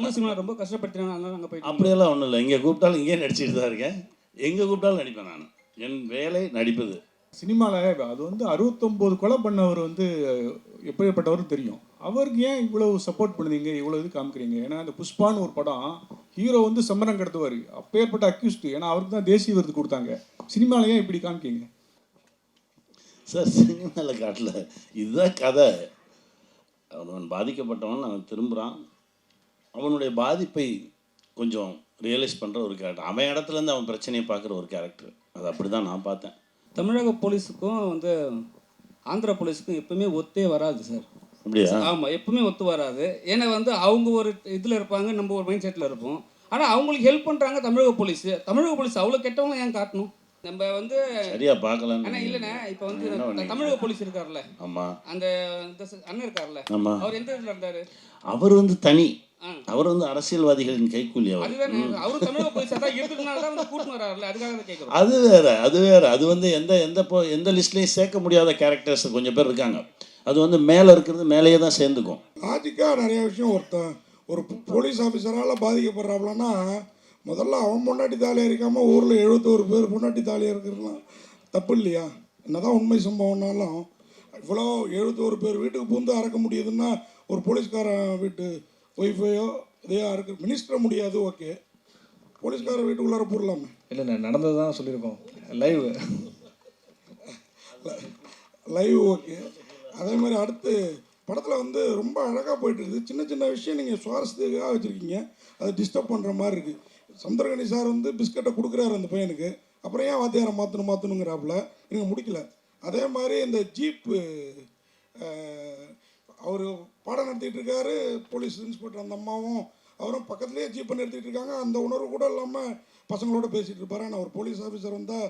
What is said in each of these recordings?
Tamil cinema ரொம்ப கஷ்டப்படுத்தினாங்க, அதனால நாங்கள் போயிட்டு அப்படியெல்லாம் ஒன்றும் இல்லை. இங்கே கூப்பிட்டாலும் இங்கே நடிச்சுட்டு தான் இருக்கேன். எங்கே கூப்பிட்டாலும் நடிப்பேன். நான் என் வேலை நடிப்பது. சினிமாவில் அது வந்து 69 கொலை பண்ணவர் வந்து எப்படிப்பட்டவரும் தெரியும். அவருக்கு ஏன் இவ்வளவு சப்போர்ட் பண்ணுறீங்க, இவ்வளோ இது காமிக்கிறீங்க? ஏன்னா இந்த புஷ்பான்னு ஒரு படம் ஹீரோ வந்து சம்மரம் கடத்துவார், அப்பேற்பட்ட அக்யூஸ்டு. ஏன்னா அவருக்கு தான் தேசிய விருது கொடுத்தாங்க. சினிமாவில் ஏன் இப்படி காமிக்கிங்க சார்? சினிமாவில் காட்டல, இதுதான் கதை. அவன் பாதிக்கப்பட்டவன் அவன் திரும்புகிறான், அவனுடைய பாதிப்பை கொஞ்சம் ரியலைஸ் பண்ணுற ஒரு கேரக்டர். அவன் இடத்துலேருந்து அவன் பிரச்சனையை பார்க்குற ஒரு கேரக்டர். அது அப்படி தான் நான் பார்த்தேன். தமிழக போலீஸுக்கும் வந்து ஆந்திரா போலீஸுக்கும் எப்பவுமே ஒத்தே வராது சார். அப்படியா? ஆமாம், எப்பவுமே ஒத்து வராது. ஏன்னா வந்து அவங்க ஒரு இதில் இருப்பாங்க, நம்ம ஒரு மைண்ட் செட்டில் இருப்போம். ஆனால் அவங்களுக்கு ஹெல்ப் பண்ணுறாங்க தமிழக போலீஸ். தமிழக போலீஸ் அவ்வளோ கெட்டவங்க ஏன் காட்டணும்? நம்ம வந்து சரியா பார்க்கலாம். ஆனால் இல்லைண்ணே, இப்போ வந்து தமிழக போலீஸ் இருக்கார்ல, ஆமாம், அந்த அண்ணன் இருக்கார்ல, ஆமாம், அவர் எந்த இதில் இருந்தார்? அவர் வந்து தனி, அவர் வந்து அரசியல்வாதிகளின் கைக்கூலி. அவர் அதுதானே, அவரு தமிழக போலீஸ் அதான் இருக்கிறதுனால தான் வந்து கூட்டு வராருல, அதுக்காக தான் கேட்குறோம். அது வேற, அது வேற. அது வந்து எந்த லிஸ்ட்லேயும் சேர்க்க முடியாத கேரக்டர்ஸ் கொஞ்சம் பேர் இருக்காங்க. அது வந்து மேலே இருக்கிறது மேலேயே தான் சேர்ந்துக்கும். லாஜிக்காக நிறைய விஷயம் ஒரு போலீஸ் ஆஃபீஸரால் பாதிக்கப்படுறாப்புலன்னா, முதல்ல அவன் பொண்டாட்டி தாலியாக இருக்காமல் ஊரில் 71 பேர் பொண்டாட்டி தாலியாக இருக்கிறதுலாம் தப்பு இல்லையா? என்னதான் உண்மை சம்பவம்னாலும் இவ்வளோ 71 பேர் வீட்டுக்கு பூந்து அறக்க முடியுதுன்னா ஒரு போலீஸ்காரன் வீட்டு ஒய்ஃபையோ இதையோ அறுக்க மினிஸ்டர் முடியாது. ஓகே, போலீஸ்கார வீட்டுக்குள்ளார போடலாமே. இல்லைண்ணே, நடந்தது தான் சொல்லியிருக்கோம். Live okay. அதே மாதிரி அடுத்து படத்தில் வந்து ரொம்ப அழகாக போயிட்டுருக்குது. சின்ன சின்ன விஷயம் நீங்கள் சுவாரஸ்யத்துக்காக வச்சுருக்கீங்க, அது டிஸ்டர்ப் பண்ணுற மாதிரி இருக்குது. சமுத்திரகனி சார் வந்து பிஸ்கட்டை கொடுக்குறாரு அந்த பையனுக்கு, அப்புறம் ஏன் வாத்தியாரை மாற்றணுங்கிறாப்புல நீங்கள் முடிக்கல. அதே மாதிரி இந்த ஜீப்பு அவர் பாடம் நடத்திட்டு இருக்காரு, போலீஸ் இன்ஸ்பெக்டர் அந்த அம்மாவும் அவரும் பக்கத்துலேயே ஜீப்பை நிறுத்திட்டு இருக்காங்க. அந்த உணர்வு கூட இல்லாமல் பசங்களோட பேசிகிட்டு இருப்பாரு. ஆனால் ஒரு போலீஸ் ஆஃபீஸர் வந்தால்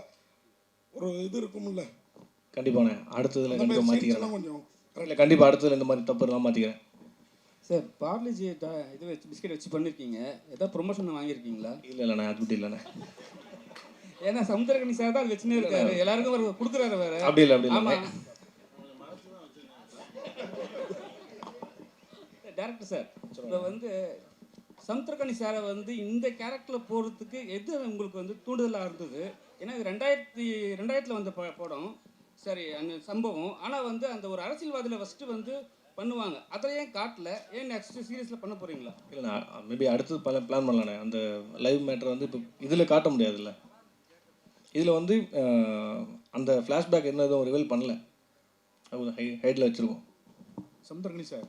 ஒரு இது இருக்கும்ல. கண்டிப்பாண்ணே, அடுத்ததில் கண்டிப்பாக மாற்றிக்கிறேன். கொஞ்சம் இல்லை, கண்டிப்பாக அடுத்ததில் இந்த மாதிரி தப்பு எல்லாம் மாற்றிக்கிறேன் சார். பார்லிஜி இது வச்சு பிஸ்கெட் வச்சு பண்ணியிருக்கீங்க, ஏதாவது ப்ரொமோஷன் வாங்கியிருக்கீங்களா? இல்லைண்ணே, அது மட்டும் இல்லைண்ணே. ஏன்னா சமுத்திரகனி சார் தான் அது வச்சுன்னே இருக்காரு, எல்லாருக்கும் ஒரு கொடுக்குறாரு வேற. அப்படி இல்லை, அப்படி இல்லை. ஆமாம் டேரக்டர் சார், இப்போ வந்து சமுத்திரகனி சாரை வந்து இந்த கேரக்டரில் போகிறதுக்கு எது உங்களுக்கு வந்து தூண்டுதலாக இருந்தது? ஏன்னா இது 2000 வந்த படம், சரி அந்த சம்பவம். ஆனால் வந்து அந்த ஒரு அரசியல்வாதியில் ஃபஸ்ட்டு வந்து பண்ணுவாங்க, அதில் ஏன் காட்டல? ஏன் நெக்ஸ்ட் சீரியஸில் பண்ண போகிறீங்களா? இல்லைண்ணா, மேபி அடுத்தது பிளான் பண்ணலாண்ணே. அந்த லைவ் மேட்டர் வந்து இப்போ இதில் காட்ட முடியாதுல்ல. இதில் வந்து அந்த ஃப்ளாஷ்பேக் என்ன எதுவும் ரிவீல் பண்ணல, அது ஹைட்டில் வச்சுருக்கோம். சமுத்திரகனி சார்,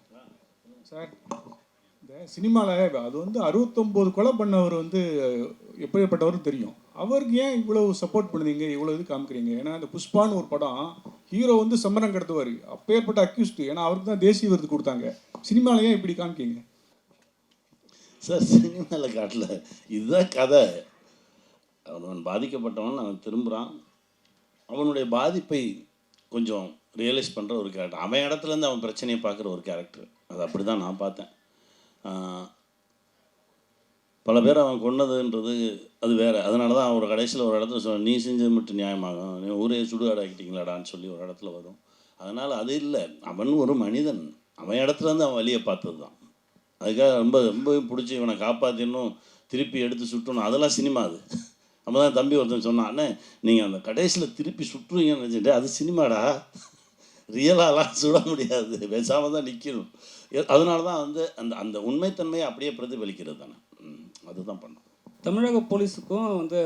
இந்த சினிமாவில் அது வந்து 69 கொலை பண்ணவர் வந்து எப்படிப்பட்டவரும் தெரியும். அவருக்கு ஏன் இவ்வளவு சப்போர்ட் பண்ணுறீங்க, இவ்வளோ இது காமிக்கிறீங்க? ஏன்னா இந்த புஷ்பான்னு ஒரு படம் ஹீரோ வந்து சம்மரம் கடத்துவார், அப்பேற்பட்ட அக்யூஸ்டு. ஏன்னா அவருக்கு தான் தேசிய விருது கொடுத்தாங்க. சினிமாவில் ஏன் இப்படி காமிக்கிங்க சார்? சினிமாவில் காட்டல, இதுதான் கதை. அவன் பாதிக்கப்பட்டவன் அவன் திரும்புகிறான், அவனுடைய பாதிப்பை கொஞ்சம் ரியலைஸ் பண்ணுற ஒரு கேரக்டர். அவன் இடத்துலேருந்து அவன் பிரச்சனையை பார்க்குற ஒரு கேரக்டர். அது அப்படி தான் நான் பார்த்தேன். பல பேர் அவன் கொன்னதுன்றது அது வேறு. அதனால தான் அவர் கடைசியில் ஒரு இடத்துல நீ செஞ்சது மட்டும் நியாயமாகும், நீ ஊரே சுடுகாடு ஆக்கிட்டீங்களாடான்னு சொல்லி ஒரு இடத்துல வரும். அதனால் அது இல்லை, அவன் ஒரு மனிதன், அவன் இடத்துலேருந்து அவன் வழியை பார்த்தது தான். அதுக்காக ரொம்ப பிடிச்சி இவனை காப்பாற்றினும் திருப்பி எடுத்து சுட்டணும், அதெல்லாம் சினிமா. அது நம்ம தான் தம்பி ஒருத்தன் சொன்னான், அண்ணே நீங்கள் அந்த கடைசியில் திருப்பி சுட்டுருவீங்கன்னு நினச்சிட்டு, அது சினிமாடா, ரியலாலாம் சுட முடியாது, பேசாமல் தான் நிற்கணும். அதனால தான் வந்து அந்த உண்மைத்தன்மையை அப்படியே பிரதிபலிக்கிறது தானே, அதுதான் பண்ணோம். தமிழக போலீஸுக்கும் வந்து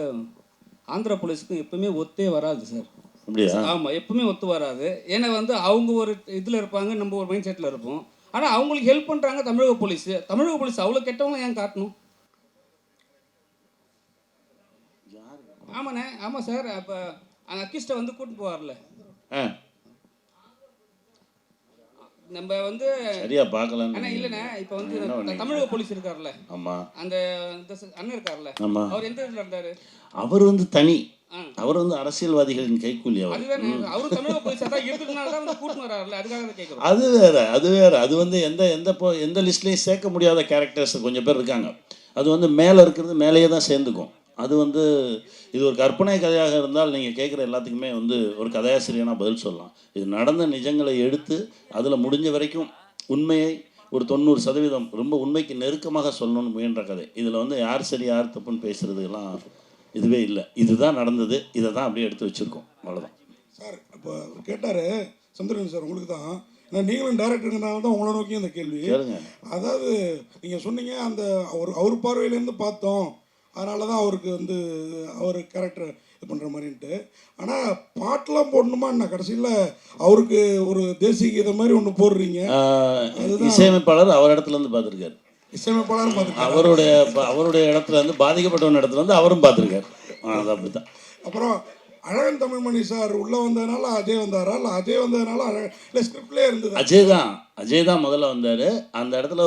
ஆந்திரா போலீஸுக்கும் எப்பவுமே ஒத்தே வராது சார். அப்படியா? ஆமாம், எப்பவுமே ஒத்து வராது. ஏன்னா வந்து அவங்க ஒரு இதில் இருப்பாங்க, நம்ம ஒரு மைண்ட் செட்டில் இருப்போம். ஆனால் அவங்களுக்கு ஹெல்ப் பண்ணுறாங்க தமிழக போலீஸ். தமிழக போலீஸ் அவ்வளோ கெட்டவங்க ஏன் காட்டணும்? ஆமாண்ணே, ஆமாம் சார். அப்போ அந்த அக்கிஸ்ட்டை வந்து கூட்டிட்டு போவார்ல, நம்ம வந்து சரியா பார்க்கலாம். ஆனால் இல்லைண்ணே, இப்போ வந்து தமிழக போலீஸ் இருக்கார்ல, ஆமாம், அந்த அண்ணன் இருக்கார்ல, ஆமாம், அவர் எந்த இதில் இருந்தார்? அவர் வந்து தனி, அவர் வந்து அரசியல்வாதிகளின் கைக்கூலி. அவர் அதுதானே, அவரு தமிழக போலீஸ் அதான் இருக்கிறதுனால தான் வந்து கூட்டு வராருல, அதுக்காக தான் கேட்குறோம். அது வேற, அது வேற. அது வந்து எந்த லிஸ்ட்லேயும் சேர்க்க முடியாத கேரக்டர்ஸ் கொஞ்சம் பேர் இருக்காங்க. அது வந்து மேலே இருக்கிறது மேலேயே தான் சேர்ந்துக்கும். அது வந்து இது ஒரு கற்பனை கதையாக இருந்தால் நீங்கள் கேட்குற எல்லாத்துக்குமே வந்து ஒரு கதையாசிரியனா பதில் சொல்லலாம். இது நடந்த நிஜங்களை எடுத்து அதில் முடிஞ்ச வரைக்கும் உண்மையை ஒரு 90% ரொம்ப உண்மைக்கு நெருக்கமாக சொல்லணும்னு முயன்ற கதை. இதில் வந்து யார் சரி யார் தப்புன்னு பேசுகிறதுலாம் இதுவே இல்லை. இதுதான் நடந்தது, இதை தான் அப்படியே எடுத்து வச்சுருக்கோம், அவ்வளோதான். சார் இப்போ கேட்டார் சந்திரன் சார், உங்களுக்கு தான், ஏன்னா நீங்களும் டேரக்டருங்கிறனால தான் உங்களை நோக்கி அந்த கேள்வி. கேளுங்க. அதாவது நீங்கள் சொன்னீங்க அந்த அவர் பார்வையிலேருந்து பார்த்தோம், அதனால தான் அவருக்கு வந்து அவர் கேரக்டர் இது பண்ணுற மாதிரின்ட்டு. ஆனால் பாட்டெலாம் போடணுமா என்ன, கடைசியில் அவருக்கு ஒரு தேசிய கீதம் மாதிரி ஒன்று போடுறீங்க. இசையமைப்பாளர் அவர் இடத்துல இருந்து பார்த்துருக்காரு, இசையமைப்பாளரும் பார்த்துருக்காரு, அவருடைய இடத்துல இருந்து பாதிக்கப்பட்டவன் இடத்துல இருந்து அவரும் பார்த்துருக்காரு. அது அப்படி தான். அப்புறம் அழகன் தமிழ்மணி சார் உள்ளே வந்ததுனால அஜய் வந்தாரா, இல்லை அஜய் வந்ததுனால அழகன், இல்லை ஸ்கிரிப்ட்லேயே இருந்தது? அஜய் தான் முதல்ல வந்தார். அந்த இடத்துல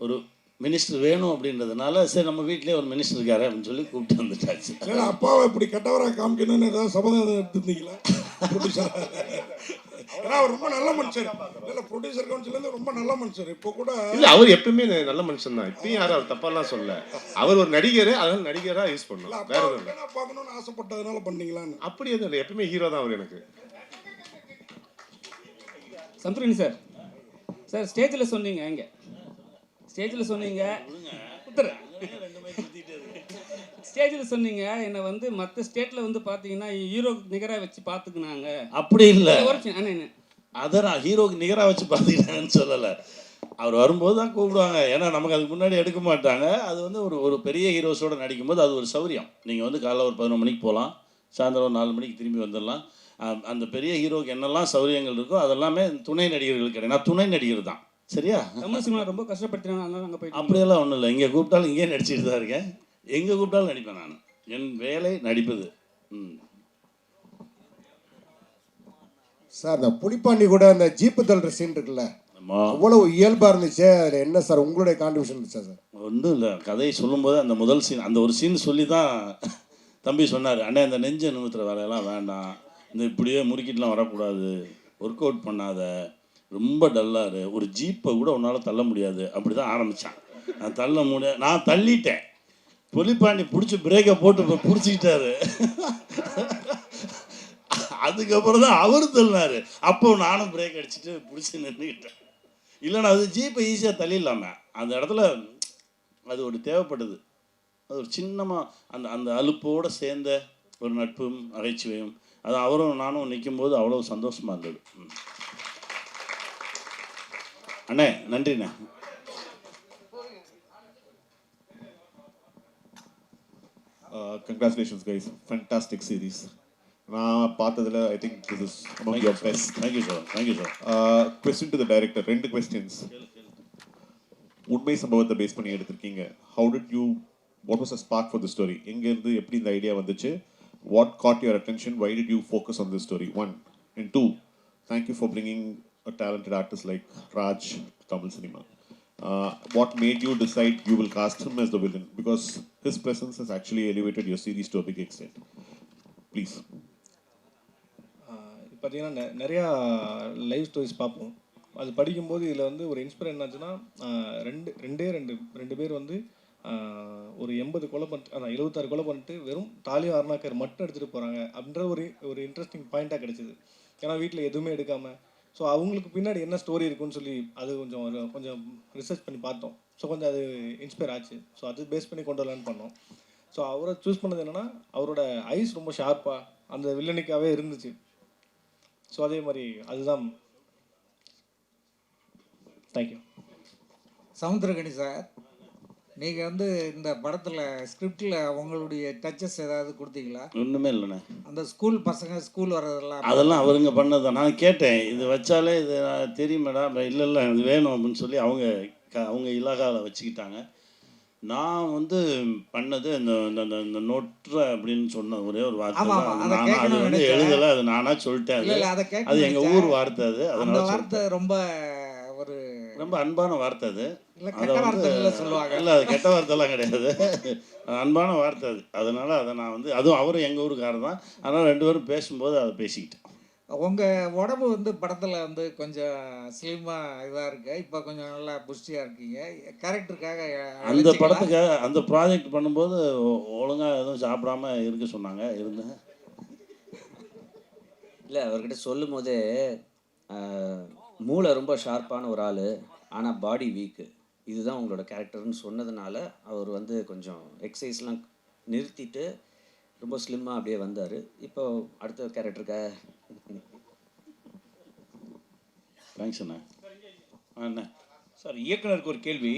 ஒரு மினிஸ்டர் வேணும் அப்படின்றதுனால, சரி நம்ம வீட்டிலே ஒரு மினிஸ்டர் இருக்காரு அப்படின்னு சொல்லி கூப்பிட்டு வந்துட்டாச்சு. இல்லை அப்பாவை இப்படி கெட்டவராக காமிக்கணும்னு ஏதாவது சபதம் எடுத்துருந்தீங்களா ப்ரொடியூசர்? ஏன்னா அவர் ரொம்ப நல்ல மனுஷர், இல்லை ப்ரொடியூசர் கவுன்சிலேருந்து ரொம்ப நல்ல மனுஷர். இப்போ கூட இல்லை, அவர் எப்பயுமே நல்ல மனுஷன் தான். இப்பயும் யாரும் அவர் தப்பாலாம் சொல்ல. அவர் ஒரு நடிகர், அதனால நடிகராக யூஸ் பண்ணலாம், வேற எதுவும் இல்லை. பார்க்கணும்னு ஆசைப்பட்டதுனால பண்ணீங்களான்னு? அப்படி எதுவும் இல்லை, எப்பயுமே ஹீரோ தான் அவர் எனக்கு. சந்துரணி சார், ஸ்டேஜில் சொன்னீங்க, இங்கே ஸ்டேஜில் சொன்னீங்க, ஸ்டேஜில் சொன்னீங்க என்னை வந்து மற்ற ஸ்டேட்டில் வந்து பார்த்தீங்கன்னா ஹீரோக்கு நிகராக வச்சு பார்த்துக்குனாங்க. அப்படி இல்லை, அண்ணே அதை நான் ஹீரோக்கு நிகராக வச்சு பார்த்துக்கிட்டேன்னு சொல்லலை. அவர் வரும்போது தான் கூப்பிடுவாங்க, ஏன்னா நமக்கு அதுக்கு முன்னாடி எடுக்க மாட்டாங்க. அது வந்து ஒரு பெரிய ஹீரோஸோடு நடிக்கும்போது அது ஒரு சௌரியம். நீங்கள் வந்து காலைல ஒரு 11 மணிக்கு போகலாம், சாயந்தரம் ஒரு 4 மணிக்கு திரும்பி வந்துடலாம். அந்த பெரிய ஹீரோக்கு என்னெல்லாம் சௌரியங்கள் இருக்கோ அதெல்லாமே துணை நடிகர்களுக்கு கிடையாது. நான் துணை நடிகர் தான், சரியா? தமிழ் சினிமா ரொம்ப கஷ்டப்படுத்தினாங்க, அதனால நாங்கள் போய். அப்படியெல்லாம் ஒன்றும் இல்லை, இங்கே கூப்பிட்டாலும் இங்கேயே நடிச்சிட்டு தான் இருக்கேன். எங்கே கூப்பிட்டாலும் நடிப்பேன் நான், என் வேலை நடிப்பது. சார், இந்த புலிப்பாண்டி கூட அந்த ஜீப்பு தள்ளுற சீன் இருக்குல்ல, அவ்வளவு இயல்பாக இருந்துச்சு. அதில் என்ன சார் உங்களுடைய கான்ட்ரிபியூஷன் இருந்துச்சா சார்? ஒன்றும் இல்லை, கதையை சொல்லும்போது அந்த முதல் சீன், அந்த ஒரு சீன் சொல்லி தான் தம்பி சொன்னார், அண்ணே இந்த நெஞ்சை நிமித்துற வேலையெல்லாம் வேண்டாம், இந்த இப்படியே முறுக்கிட்டுலாம் வரக்கூடாது, ஒர்க் அவுட் பண்ணாத, ரொம்ப டல்லாரு, ஒரு ஜீப்பை கூட உன்னால் தள்ள முடியாது. அப்படி தான் ஆரம்பித்தான். நான் தள்ளிட்டேன். புலிப்பாண்டி பிடிச்சி பிரேக்கை போட்டு பிடிச்சிக்கிட்டாரு. அதுக்கப்புறம் தான் அவர் தள்ளினாரு. அப்போ நானும் பிரேக் அடிச்சுட்டு பிடிச்சி நின்றுக்கிட்டேன். இல்லைன்னா அது ஜீப்பை ஈஸியாக தள்ளிடலாமே, அந்த இடத்துல அது ஒரு தேவைப்படுது. அது ஒரு சின்னமாக அந்த அலுப்போடு சேர்ந்த ஒரு நட்பும் நகைச்சுவையும், அது அவரும் நானும் நிற்கும்போது அவ்வளோ சந்தோஷமாக இருந்தது. அண்ணே நன்றிண்ணே. Congratulations guys, fantastic series. நான் பார்த்ததில் I think this is among your best. Thank you sir. Question to the director, 2 questions. உண்மை சம்பவத்தை பேஸ் பண்ணி எடுத்திருக்கீங்க. what was the spark for the story? எங்கேருந்து எப்படி இந்த ஐடியா வந்துச்சு? What caught your attention? Why did you focus on this story? 1. And 2, thank you for bringing a talented artist like Raj to Tamil cinema. What made you decide you will cast him as the villain? Because his presence has actually elevated your series to a big extent. Please. பார்த்தீங்கன்னா நிறையா live stories பார்ப்போம். அது படிக்கும்போது இதில் வந்து ஒரு inspire என்னாச்சுன்னா, ரெண்டு பேர் வந்து ஒரு 80 கொலை பண்ணிட்டு, 76 கொலை பண்ணிட்டு வெறும் தாலியும் அருணாக்கர் மட்டும் எடுத்துகிட்டு போகிறாங்க அப்படின்ற ஒரு இன்ட்ரெஸ்டிங் பாயிண்ட்டாக கிடச்சிது. ஏன்னா வீட்டில் எதுவுமே எடுக்காமல், ஸோ அவங்களுக்கு பின்னாடி என்ன ஸ்டோரி இருக்குன்னு சொல்லி அது கொஞ்சம் ரிசர்ச் பண்ணி பார்த்தோம். ஸோ கொஞ்சம் அது இன்ஸ்பயர் ஆச்சு. ஸோ அது பேஸ் பண்ணி கொண்டு வரலான்னு பண்ணோம். ஸோ அவரை சூஸ் பண்ணது என்னென்னா, அவரோட ஐஸ் ரொம்ப ஷார்ப்பாக அந்த வில்லனிக்காகவே இருந்துச்சு. ஸோ அதே மாதிரி அதுதான். தேங்க்யூ. சமுத்திரகனி சார், நீங்கள் வந்து இந்த படத்தில் ஸ்கிரிப்டில் உங்களுடைய டச்சஸ் ஏதாவது கொடுத்தீங்களா? ஒன்றுமே இல்லைண்ணே. அந்த ஸ்கூல் வர்றதெல்லாம் அதெல்லாம் அவருங்க பண்ணது தான். நான் கேட்டேன், இது வச்சாலே இது தெரியும் மேடம், இல்லை இது வேணும் அப்படின்னு சொல்லி அவங்க இலாகாவில் வச்சுக்கிட்டாங்க. நான் வந்து பண்ணது இந்த நொற்ற அப்படின்னு சொன்ன ஒரே ஒரு வார்த்தை தான். அது வந்து எழுதலை, அது நானாக சொல்லிட்டேன். அது எங்கள் ஊர் வார்த்தை. அது அதனால வார்த்தை ரொம்ப அன்பான வார்த்தை. அது அதை வந்து இல்லை, அது கெட்ட வார்த்தைலாம் கிடையாது, அது அன்பான வார்த்தை. அதனால அதை நான் வந்து, அதுவும் அவரும் எங்கள் ஊருக்காரர் தான், அதனால் 2 பேரும் பேசும்போது அதை பேசிக்கிட்டேன். உங்கள் உடம்பு வந்து படத்தில் வந்து கொஞ்சம் ஸ்லிம்மாக இதாக இருக்கு, இப்போ கொஞ்சம் நல்லா புஷ்டியாக இருக்கீங்க. கேரக்டருக்காக அந்த படத்துக்காக அந்த ப்ராஜெக்ட் பண்ணும்போது ஒழுங்காக எதுவும் சாப்பிடாம இருக்க சொன்னாங்க, இருந்தேன். இல்லை, அவர்கிட்ட சொல்லும் போதே மூளை ரொம்ப ஷார்ப்பான ஒரு ஆள், ஆனால் பாடி வீக்கு, இதுதான் உங்களோட கேரக்டர்னு சொன்னதுனால அவர் வந்து கொஞ்சம் எக்ஸசைஸ்லாம் நிறுத்திட்டு ரொம்ப ஸ்லிம்மாக அப்படியே வந்தார். இப்போ அடுத்த கேரக்டருக்காக தேங்க்ஸ் அண்ணா. அண்ணா சார், இயக்குனருக்கு ஒரு கேள்வி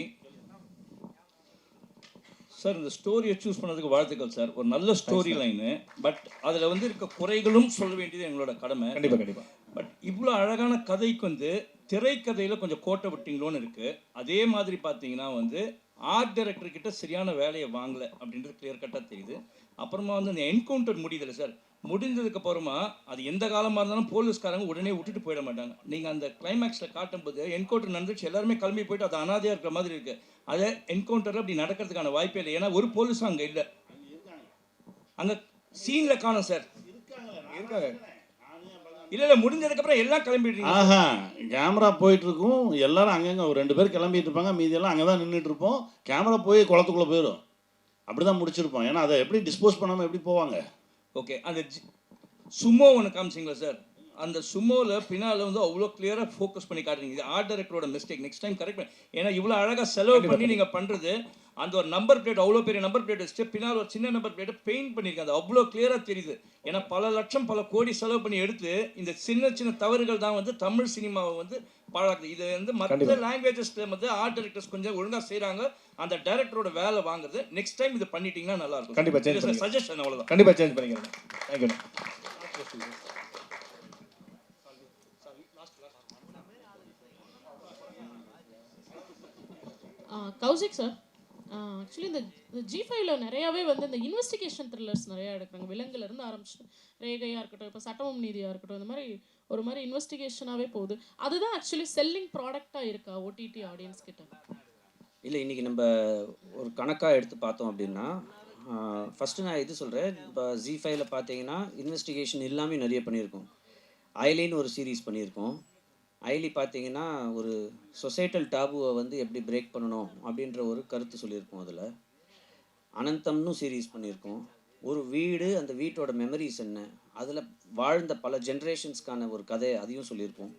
சார். இந்த ஸ்டோரியை சூஸ் பண்ணதுக்கு வாழ்த்துக்கள் சார். ஒரு நல்ல ஸ்டோரி லைனு, பட் அதில் வந்து இருக்க குறைகளும் சொல்ல வேண்டியது எங்களோட கடமை. கண்டிப்பாக. பட் இவ்வளோ அழகான கதைக்கு வந்து திரைக்கதையில் கொஞ்சம் கோட்டை விட்டிங்களோன்னு இருக்குது. அதே மாதிரி பார்த்தீங்கன்னா வந்து ஆர்ட் டைரக்டர் கிட்ட சரியான வேலையை வாங்கலை அப்படின்றது கிளியர் கட்டாக தெரியுது. அப்புறமா வந்து அந்த என்கவுண்டர் முடியுதில்ல சார், முடிந்ததுக்கு அப்புறமா அது எந்த காலமாக இருந்தாலும் போலீஸ்காரங்க உடனே விட்டுட்டு போயிட மாட்டாங்க. நீங்கள் அந்த கிளைமேக்ஸில் காட்டும்போது என்கவுண்டர் நடந்துச்சு, எல்லாருமே கிளம்பி போயிட்டு அது அனாதையாக இருக்கிற மாதிரி இருக்குது. அதே என்கவுண்டரில் அப்படி நடக்கிறதுக்கான வாய்ப்பே இல்லை. ஏன்னா ஒரு போலீஸும் அங்கே இல்லை, அங்கே சீனில் காணும் சார். இருக்காங்க. இல்லை முடிஞ்சதுக்கப்புறம் எல்லாம் கிளம்பிடுறீங்க. ஆஹா, கேமரா போயிட்டு இருக்கும், எல்லாரும் அங்கங்கே ஒரு 2 பேர் கிளம்பிட்டு இருப்பாங்க, மீதியெல்லாம் அங்கே தான் நின்றுட்டு இருப்போம். கேமரா போய் குளத்துக்குள்ளே போயிடும். அப்படி தான் முடிச்சிருப்போம். ஏன்னா அதை எப்படி டிஸ்போஸ் பண்ணாமல் எப்படி போவாங்க? ஓகே, அந்த சுமோ ஒன்று காமிச்சிங்களா சார்? அந்த சுமோவில் பின்னால் வந்து அவ்வளோ கிளியராக ஃபோக்கஸ் பண்ணி காட்டுறீங்க. இது ஆர்ட் டைரக்டரோட மிஸ்டேக். நெக்ஸ்ட் டைம் கரெக்ட் பண்ணி, ஏன்னா இவ்வளோ அழகாக செலவு பண்ணி நீங்கள் பண்ணுறது, அந்த ஒரு நம்பர் பிளேட் அவ்வளோ பெரிய நம்பர் பிளேட் வச்சுட்டு பின்னால் ஒரு சின்ன நம்பர் பிளேட்டை பெயிண்ட் பண்ணியிருக்காங்க. அது அவ்வளோ கிளியராக தெரியுது. ஏன்னா பல லட்சம் பல கோடி செலவு பண்ணி எடுத்து இந்த சின்ன சின்ன தவறுகள் தான் வந்து தமிழ் சினிமாவை வந்து பாழாக்குது. இது வந்து மற்ற லாங்குவேஜஸில் வந்து ஆர்ட் டைரக்டர்ஸ் கொஞ்சம் ஒழுங்காக செய்கிறாங்க. அந்த டைரக்டரோட வேலை வாங்குறது. நெக்ஸ்ட் டைம் இது பண்ணிட்டீங்கன்னா நல்லா இருக்கும். கண்டிப்பாக சேஞ்ச் பண்ணி சஜஷன் அவ்வளோதான். கண்டிப்பாக சேஞ்ச் பண்ணிக்கிறேன். தேங்க்யூ. கௌசிக் சார், ஆக்சுவலி இந்த G5ல நிறையாவே வந்து இந்த இன்வெஸ்டிகேஷன் த்ரில்லர்ஸ் நிறையா எடுக்கிறாங்க. விலங்குலேருந்து ஆரம்பிச்சு ரேகையாக இருக்கட்டும், இப்போ சட்டமும் நீதியாக இருக்கட்டும், இந்த மாதிரி ஒரு மாதிரி இன்வெஸ்டிகேஷனாகவே போகுது. அதுதான் ஆக்சுவலி செல்லிங் ப்ராடக்டாக இருக்கா OTT ஆடியன்ஸ் கிட்ட? இல்லை, இன்றைக்கி நம்ம ஒரு கணக்காக எடுத்து பார்த்தோம் அப்படின்னா, ஃபஸ்ட்டு நான் இது சொல்கிறேன். இப்போ G5ல பார்த்தீங்கன்னா இன்வெஸ்டிகேஷன் எல்லாமே நிறைய பண்ணியிருக்கோம். ஐலின்னு ஒரு சீரீஸ் பண்ணியிருக்கோம். ஐலி பார்த்தீங்கன்னா ஒரு சொசைட்டல் டாபுவை வந்து எப்படி பிரேக் பண்ணணும் அப்படின்ற ஒரு கருத்து சொல்லியிருக்கோம். அதில் அனந்தம்னு சீரீஸ் பண்ணியிருக்கோம். ஒரு வீடு, அந்த வீட்டோட மெமரிஸ் என்ன, அதில் வாழ்ந்த பல ஜென்ரேஷன்ஸ்க்கான ஒரு கதை, அதையும் சொல்லியிருக்கோம்.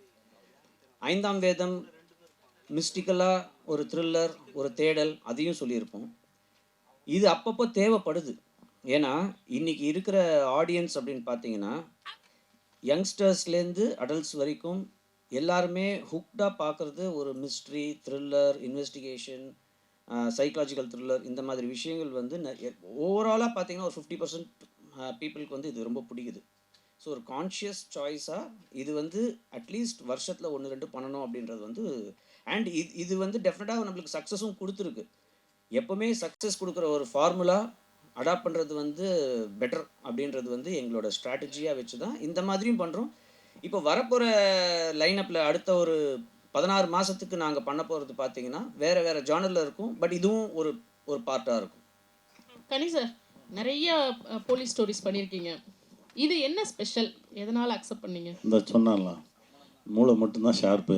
5ஆம் வேதம் மிஸ்டிக்கலாக ஒரு த்ரில்லர், ஒரு தேடல், அதையும் சொல்லியிருப்போம். இது அப்பப்போ தேவைப்படுது. ஏன்னா இன்றைக்கி இருக்கிற ஆடியன்ஸ் அப்படின்னு பார்த்தீங்கன்னா யங்ஸ்டர்ஸ்லேருந்து அடல்ட்ஸ் வரைக்கும் எல்லாருமே ஹுக்டாக பார்க்குறது ஒரு mystery, thriller, investigation, psychological thriller, இந்த மாதிரி விஷயங்கள் வந்து ஓவராலாக பார்த்தீங்கன்னா ஒரு 50% பீப்புளுக்கு வந்து இது ரொம்ப பிடிக்குது. ஸோ ஒரு கான்ஷியஸ் சாய்ஸாக இது வந்து அட்லீஸ்ட் வருஷத்தில் 1-2 பண்ணணும் அப்படின்றது வந்து, அண்ட் இது வந்து டெஃபினட்டாக நம்மளுக்கு சக்ஸஸும் கொடுத்துருக்கு. எப்போவுமே சக்ஸஸ் கொடுக்குற ஒரு ஃபார்முலா அடாப்ட் பண்ணுறது வந்து பெட்டர் அப்படின்றது வந்து எங்களோட ஸ்ட்ராட்டஜியாக வச்சு தான் இந்த மாதிரியும் பண்ணுறோம். இப்போ வரப்போகிற லைனப்பில் அடுத்த ஒரு 16 மாதத்துக்கு நாங்கள் பண்ண போகிறது பார்த்தீங்கன்னா வேறு ஜானரில் இருக்கும். பட் இதுவும் ஒரு பார்ட்டாக இருக்கும். கனி சார், நிறைய போலீஸ் ஸ்டோரிஸ் பண்ணியிருக்கீங்க. இது என்ன ஸ்பெஷல்? எதனால் அக்செப்ட் பண்ணீங்க? இந்த சொன்னான்லாம் மூளை மட்டும்தான் ஷார்ப்பு,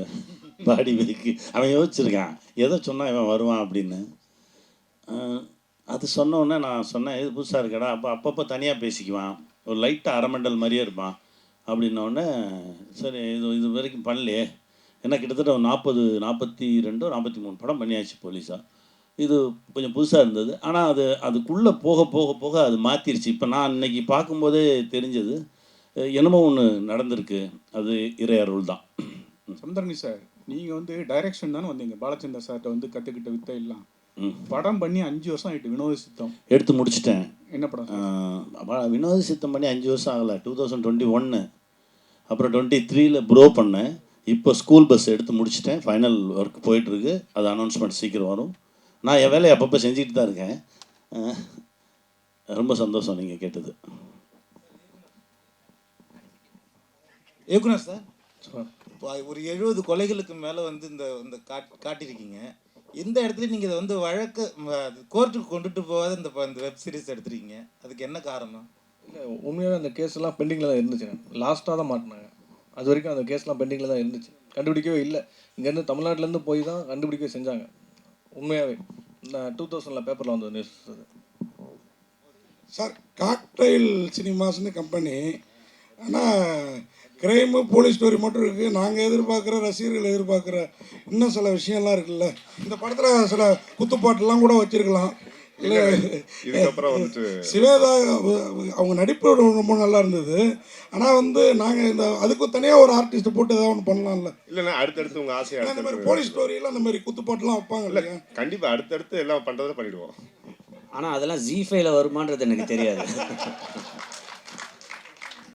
பாடி வீக்கு. அவன் யோசிச்சிருக்கான் எதை சொன்னால் இவன் வருவான் அப்படின்னு. அது சொன்னோடனே நான் சொன்னேன், இது புதுசாக இருக்கடா. அப்பப்போ தனியாக பேசிக்குவான், ஒரு லைட்டாக அரமண்டல் மாதிரியே இருப்பான் அப்படின்னோடனே சரி இது வரைக்கும் பண்ணலையே. ஏன்னா கிட்டத்தட்ட ஒரு 42 43 படம் பண்ணியாச்சு போலீஸாக. இது கொஞ்சம் புதுசாக இருந்தது. ஆனால் அதுக்குள்ளே போக போக போக அது மாற்றிருச்சு. இப்போ நான் இன்னைக்கு பார்க்கும்போதே தெரிஞ்சது என்னமோ ஒன்று நடந்திருக்கு. அது இறை அருள் தான். சமுத்திரகனி சார், நீங்கள் வந்து டைரக்ஷன் தானே வந்தீங்க. பாலச்சந்தர் சார்கிட்ட வந்து கற்றுக்கிட்ட வித்தை எல்லாம் படம் பண்ணி 5 வருஷம் ஆகிட்டு. வினோத சித்தம் எடுத்து முடிச்சிட்டேன். என்ன படம்? வினோத சித்தம் பண்ணி 5 வருஷம் ஆகலை. 2021, அப்புறம் 23ல் ப்ரோ பண்ணேன். இப்போ ஸ்கூல் பஸ் எடுத்து முடிச்சிட்டேன். ஃபைனல் ஒர்க் போயிட்டுருக்கு. அது அனௌன்ஸ்மெண்ட் சீக்கிரம் வரும். நான் என் வேலையை அப்பப்போ செஞ்சுக்கிட்டு தான் இருக்கேன். ரொம்ப சந்தோஷம் நீங்கள் கேட்டது. இயக்குனர் சார், இப்போ ஒரு 70 கொலைகளுக்கு மேலே வந்து இந்த காட்டியிருக்கீங்க. இந்த இடத்துல நீங்கள் இதை வந்து வழக்கு கோர்ட்டுக்கு கொண்டுட்டு போகாத இந்த வெப் சீரிஸ் எடுத்துருக்கீங்க. அதுக்கு என்ன காரணம்? இல்லை, உண்மையாகவே அந்த கேஸ்லாம் பெண்டிங்கில் தான் இருந்துச்சு. லாஸ்ட்டாக தான் மாட்டினாங்க. அது வரைக்கும் அந்த கேஸ்லாம் பெண்டிங்கில் தான் இருந்துச்சு. கண்டுபிடிக்கவே இல்லை. இங்கேருந்து தமிழ்நாட்டிலேருந்து போய் தான் கண்டுபிடிக்கவே செஞ்சாங்க. உண்மையாகவே நான் 2000 பேப்பரில் வந்த நியூஸ் அது. சார், காக்டைல் சினிமாஸ்னு கம்பெனி. ஆனால் கிரைமு போலீஸ் ஸ்டோரி மட்டும் இருக்குது. நாங்கள் எதிர்பார்க்குற ரசிகர்கள் எதிர்பார்க்குற இன்னும் சில விஷயம்லாம் இருக்குல்ல. இந்த படத்தில் சில குத்துப்பாட்டுலாம் கூட வச்சுருக்கலாம். இல்லை இதுக்கப்புறம் வந்துட்டு சிவேதா அவங்க நடிப்பு ரொம்ப நல்லா இருந்தது. ஆனால் வந்து நாங்கள் இந்த அதுக்கு தனியாக ஒரு ஆர்டிஸ்ட்டை போட்டு ஏதாவது ஒன்று பண்ணலாம்ல. இல்லைன்னா அடுத்தடுத்து உங்கள் ஆசையாக இந்த மாதிரி போலீஸ் ஸ்டோரியில் அந்த மாதிரி குத்துப்பாட்டுலாம் வைப்பாங்க இல்லையா? கண்டிப்பாக அடுத்தடுத்து எல்லாம் பண்ணுறதை பண்ணிவிடுவோம். ஆனால் அதெல்லாம் ஜி5ல வருமானது எனக்கு தெரியாது.